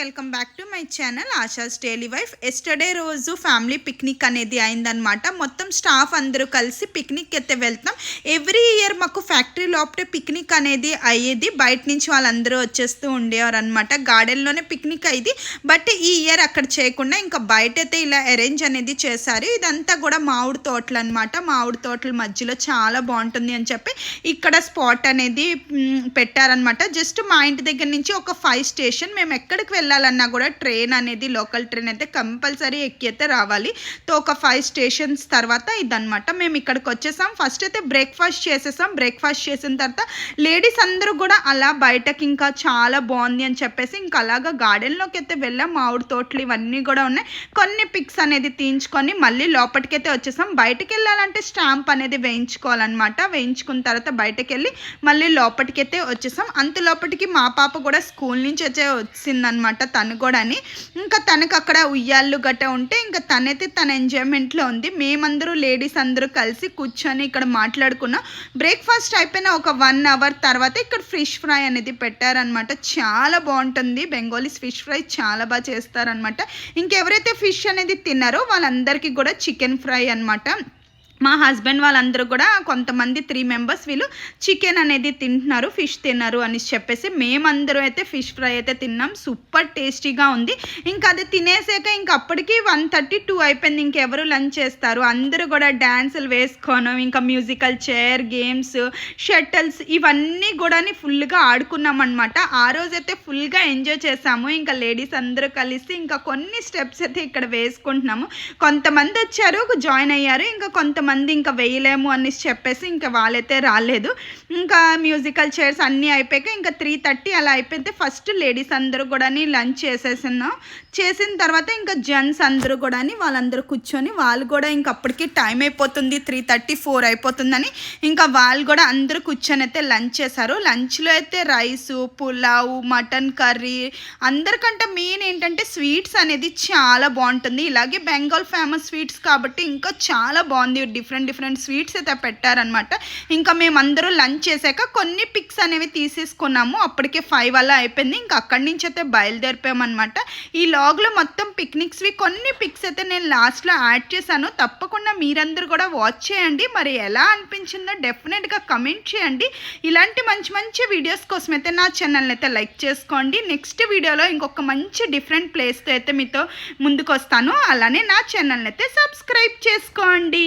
Welcome back to my channel ASHAs daily wife. Yesterday రోజు family picnic అనేది అయిందనమాట. మొత్తం స్టాఫ్ అందరూ కలిసి పిక్నిక్ అయితే వెళ్తాం. ఎవ్రీ ఇయర్ మాకు ఫ్యాక్టరీ లోపటే పిక్నిక్ అనేది అయ్యేది. బయట నుంచి వాళ్ళందరూ వచ్చేస్తూ ఉండేవారు అనమాట. గార్డెన్లోనే పిక్నిక్ అయ్యేది. బట్ ఈ ఇయర్ అక్కడ చేయకుండా ఇంకా బయట అయితే ఇలా అరేంజ్ అనేది చేశారు. ఇదంతా కూడా మామిడి తోటలు అనమాట. మామిడి తోటల మధ్యలో చాలా బాగుంటుంది అని చెప్పి ఇక్కడ స్పాట్ అనేది పెట్టారనమాట. జస్ట్ మా ఇంటి దగ్గర నుంచి ఒక 5 స్టేషన్. మేము ఎక్కడికి వెళ్ళాలన్నా కూడా ట్రైన్ అనేది లోకల్ ట్రైన్ అయితే కంపల్సరీ ఎక్కి అయితే రావాలి. సో ఒక 5 స్టేషన్స్ తర్వాత ఇదనమాట. మేము ఇక్కడికి వచ్చేసాం. ఫస్ట్ అయితే బ్రేక్ఫాస్ట్ చేసేసాం. బ్రేక్ఫాస్ట్ చేసిన తర్వాత లేడీస్ అందరూ కూడా అలా బయటకి ఇంకా చాలా బాగుంది అని చెప్పేసి ఇంకా అలాగా గార్డెన్లోకి అయితే వెళ్ళాం. మామిడి తోటలు ఇవన్నీ కూడా ఉన్నాయి. కొన్ని పిక్స్ అనేది తీయించుకొని మళ్ళీ లోపలికైతే వచ్చేసాం. బయటకు వెళ్ళాలంటే స్టాంప్ అనేది వేయించుకోవాలన్నమాట. వేయించుకున్న తర్వాత బయటకు వెళ్ళి మళ్ళీ లోపలికైతే వచ్చేసాం. అంత లోపలికి మా పాప కూడా స్కూల్ నుంచి వచ్చిందనమాట. తను కూడా ఇంకా తనకు అక్కడ ఉయ్యాళ్ళు గట్ట ఉంటే ఇంకా తనైతే తన ఎంజాయ్మెంట్లో ఉంది. మేమందరూ లేడీస్ అందరూ కలిసి కూర్చొని ఇక్కడ మాట్లాడుకున్నాం. బ్రేక్ఫాస్ట్ అయిపోయిన ఒక 1 అవర్ తర్వాత ఇక్కడ ఫిష్ ఫ్రై అనేది పెట్టారనమాట. చాలా బాగుంటుంది. బెంగాలీస్ ఫిష్ ఫ్రై చాలా బాగా చేస్తారనమాట. ఇంకెవరైతే ఫిష్ అనేది తిన్నారో వాళ్ళందరికీ కూడా చికెన్ ఫ్రై అనమాట. మా హస్బెండ్ వాళ్ళందరూ కూడా కొంతమంది 3 మెంబర్స్ వీళ్ళు చికెన్ అనేది తింటున్నారు, ఫిష్ తిన్నారు అని చెప్పేసి మేమందరూ అయితే ఫిష్ ఫ్రై అయితే తిన్నాం. సూపర్ టేస్టీగా ఉంది. ఇంకా అది తినేసాక ఇంక అప్పటికి 1:32 అయిపోయింది. ఇంకెవరు లంచ్ చేస్తారు. అందరూ కూడా డ్యాన్సులు వేసుకోవడం, ఇంకా మ్యూజికల్ చైర్ గేమ్స్, షటిల్స్ ఇవన్నీ కూడా ఫుల్గా ఆడుకున్నాం అనమాట. ఆ రోజైతే ఫుల్గా ఎంజాయ్ చేసాము. ఇంకా లేడీస్ అందరూ కలిసి ఇంకా కొన్ని స్టెప్స్ అయితే ఇక్కడ వేసుకుంటున్నాము. కొంతమంది వచ్చారు, జాయిన్ అయ్యారు. ఇంకా కొంతమంది ఇంకా వేయలేము అని చెప్పేసి ఇంకా వాళ్ళైతే రాలేదు. ఇంకా మ్యూజికల్ చైర్స్ అన్నీ అయిపోయాక ఇంకా 3:30 అలా అయిపోతే ఫస్ట్ లేడీస్ అందరూ కూడా లంచ్ చేసేసినాం. చేసిన తర్వాత ఇంకా జెంట్స్ అందరూ కూడా వాళ్ళందరూ కూర్చొని వాళ్ళు కూడా ఇంక అప్పటికి టైం అయిపోతుంది, 3:34 అయిపోతుందని ఇంకా వాళ్ళు కూడా అందరూ కూర్చొని అయితే లంచ్ చేశారు. లంచ్లో అయితే రైసు, పులావ్, మటన్ కర్రీ, అందరికంటే మెయిన్ ఏంటంటే స్వీట్స్ అనేది చాలా బాగుంటుంది. ఇలాగే బెంగాల్ ఫేమస్ స్వీట్స్ కాబట్టి ఇంకా చాలా బాగుంది. డిఫరెంట్ స్వీట్స్ అయితే పెట్టారనమాట. ఇంకా మేమందరూ లంచ్ చేశాక కొన్ని పిక్స్ అనేవి తీసేసుకున్నాము. అప్పటికే 5 అలా అయిపోయింది. ఇంకా అక్కడి నుంచి అయితే బయలుదేరిపోయామన్నమాట. ఈ లాగ్లో మొత్తం పిక్నిక్స్వి కొన్ని పిక్స్ అయితే నేను లాస్ట్లో యాడ్ చేశాను. తప్పకుండా మీరందరూ కూడా వాచ్ చేయండి. మరి ఎలా అనిపించిందో డెఫినెట్గా కమెంట్ చేయండి. ఇలాంటి మంచి వీడియోస్ కోసం అయితే నా ఛానల్ని అయితే లైక్ చేసుకోండి. నెక్స్ట్ వీడియోలో ఇంకొక మంచి డిఫరెంట్ ప్లేస్తో అయితే మీతో ముందుకు వస్తాను. అలానే నా ఛానల్ని అయితే సబ్స్క్రైబ్ చేసుకోండి.